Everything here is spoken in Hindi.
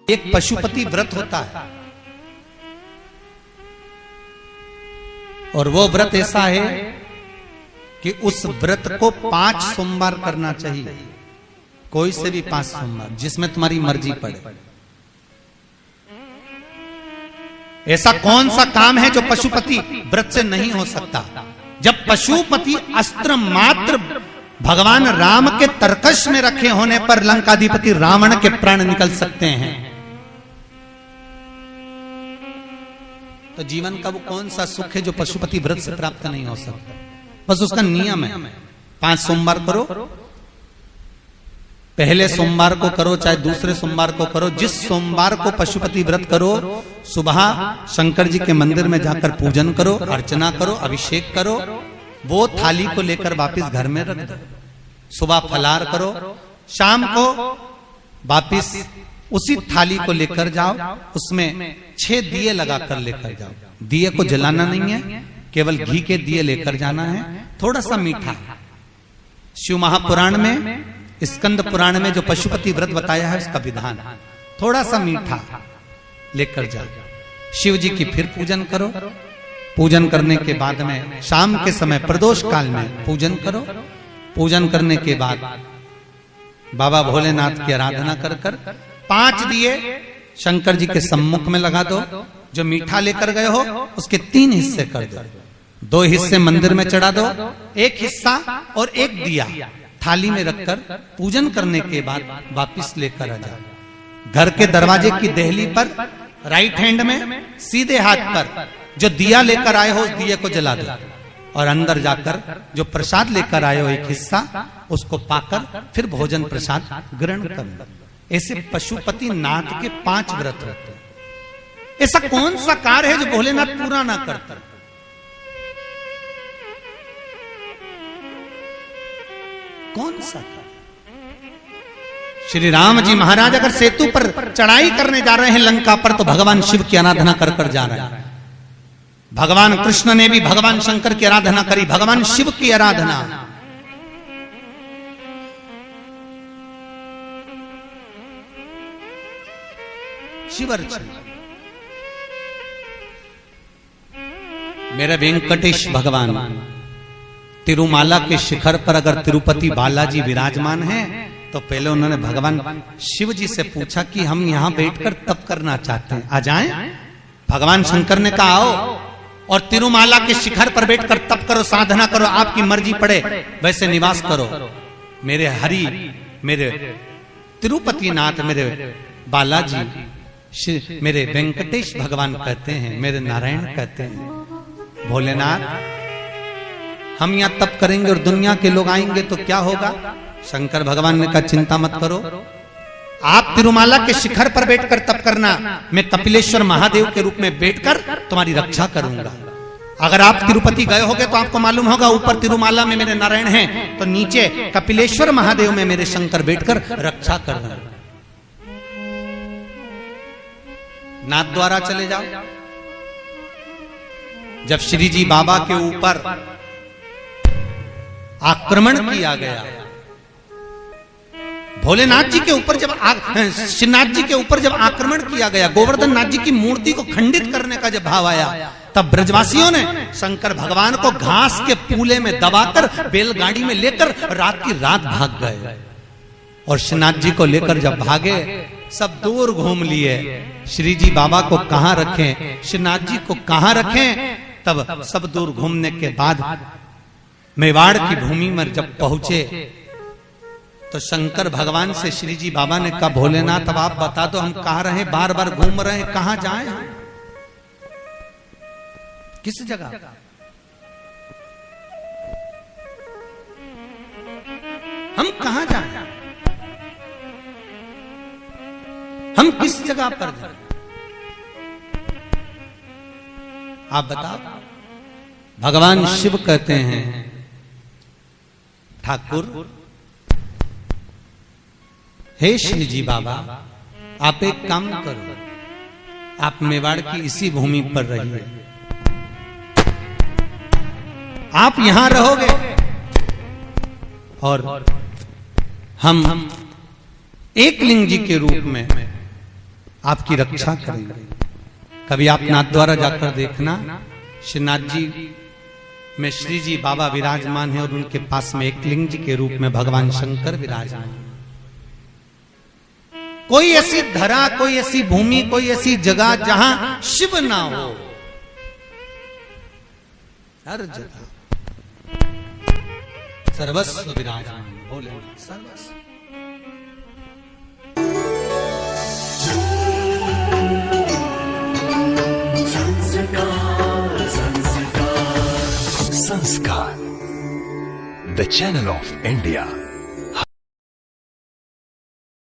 एक पशुपति व्रत होता है, और वो व्रत ऐसा है कि उस व्रत को 5 सोमवार करना चाहिए, कोई से भी 5 सोमवार, जिसमें तुम्हारी मर्जी पड़े। ऐसा कौन सा काम है जो पशुपति व्रत से नहीं हो सकता? जब पशुपति अस्त्र मात्र भगवान राम के तरकश में रखे होने पर लंकाधिपति रावण के प्राण निकल सकते हैं, तो जीवन का वो कौन सा सुख है जो पशुपति व्रत से प्राप्त नहीं हो सकता? बस उसका नियम है, 5 सोमवार करो, पहले सोमवार को करो चाहे दूसरे सोमवार को करो। जिस सोमवार को पशुपति व्रत करो, सुबह शंकर जी के मंदिर में जाकर पूजन करो, अर्चना करो, अभिषेक करो, वो थाली को लेकर वापस घर में रख दो। सुबह फलाहार करो, शाम को वापस उसी थाली को लेकर जाओ, उसमें 6 दिए लगाकर लेकर जाओ। दिए को जलाना नहीं है, केवल घी के दिए लेकर जाना है, थोड़ा सा मीठा। शिव महापुराण में, स्कंद पुराण में जो पशुपति व्रत बताया है उसका विधान, थोड़ा सा मीठा लेकर जाओ। शिव जी की फिर पूजन करो, पूजन करने के बाद में शाम के समय प्रदोष काल में पूजन करो। पूजन करने के बाद बाबा भोलेनाथ की आराधना कर कर 5 दिए शंकर जी के सम्मुख में लगा दो। जो मीठा लेकर गए हो उसके 3 हिस्से कर दो, 2 हिस्से मंदिर में चढ़ा दो, 1 हिस्सा और 1 दिया थाली में रखकर पूजन करने के बाद वापिस लेकर आ जाओ। घर के दरवाजे की देहली पर राइट हैंड में सीधे हाथ पर जो दिया लेकर आए हो उस दिए को जला दो, और अंदर जाकर जो प्रसाद लेकर आए हो 1 हिस्सा, उसको पाकर फिर भोजन प्रसाद ग्रहण कर लो। ऐसे पशुपति नाथ के 5 व्रत रहते हैं। ऐसा कौन सा कार्य है जो भोलेनाथ पूरा ना करता? कौन सा? श्री राम जी महाराज अगर सेतु पर चढ़ाई करने जा रहे हैं लंका पर, तो भगवान शिव की आराधना कर कर जा रहे हैं। भगवान कृष्ण ने भी भगवान शंकर की आराधना करी, भगवान शिव की आराधना। शिवर्चन मेरे वेंकटेश भगवान तिरुमाला के शिखर पर अगर तिरुपति बालाजी विराजमान हैं, तो पहले उन्होंने भगवान शिव जी से पूछा कि हम यहां बैठकर तप करना चाहते हैं, आ जाएं? भगवान शंकर ने कहा आओ, और तिरुमाला के शिखर पर बैठकर तप करो, साधना करो, आपकी मर्जी पड़े वैसे निवास करो। मेरे हरि, मेरे तिरुपति नाथ, मेरे बालाजी, मेरे वेंकटेश भगवान कहते हैं, मेरे नारायण कहते हैं, भोलेनाथ हम यहां तप करेंगे और दुनिया के लोग आएंगे तो क्या होगा? शंकर भगवान ने कहा चिंता मत करो, आप तिरुमाला के शिखर पर बैठकर तप करना, मैं कपिलेश्वर महादेव के रूप में बैठकर तुम्हारी रक्षा करूंगा। अगर आप तिरुपति गए होगे तो आपको मालूम होगा, ऊपर तिरुमाला में मेरे नारायण हैं, तो नीचे कपिलेश्वर महादेव में मेरे शंकर बैठकर रक्षा कर रहे हैं। नाथ द्वारा चले जाओ। जब श्री जी बाबा के ऊपर आक्रमण किया गया, भोलेनाथ जी के ऊपर जब श्रीनाथ जी के ऊपर जब आक्रमण किया गया, गोवर्धन नाथ जी की मूर्ति को खंडित करने का जब भाव आया, तब ब्रजवासियों ने शंकर भगवान को घास के पूले में दबाकर बैलगाड़ी में लेकर रात की रात भाग गए। और श्रीनाथ जी को लेकर जब भागे, सब दूर घूम लिए, श्री जी बाबा को कहां रखें, श्रीनाथ जी को कहां रखें। तब सब दूर घूमने के बाद मेवाड़ की भूमि में जब पहुंचे, तो शंकर भगवान से श्री जी बाबा ने कहा भोलेनाथ अब आप बता दो, हम कहां रहे, बार बार घूम रहे हैं, कहां जाएं, किस जगह? हम कहां जाएं, हम किस जगह पर जाएं? आप बताओ। भगवान शिव कहते हैं ठाकुर, हे श्री जी बाबा, आप एक काम करो, आप मेवाड़ की इसी भूमि पर रहिए, आप यहां रहोगे और हम एकलिंग जी के रूप में आपकी रक्षा करेंगे। कभी आप नाथद्वारा जाकर देखना, श्रीनाथ जी में श्री जी बाबा विराजमान है और उनके पास में एक लिंग जी के रूप में भगवान शंकर विराजमान। कोई ऐसी धरा, कोई ऐसी भूमि, कोई ऐसी जगह जहां शिव ना हो, हर जगह सर्वस्व विराजमान भोलेनाथ सर्वस्व। Sanskar, the channel of India.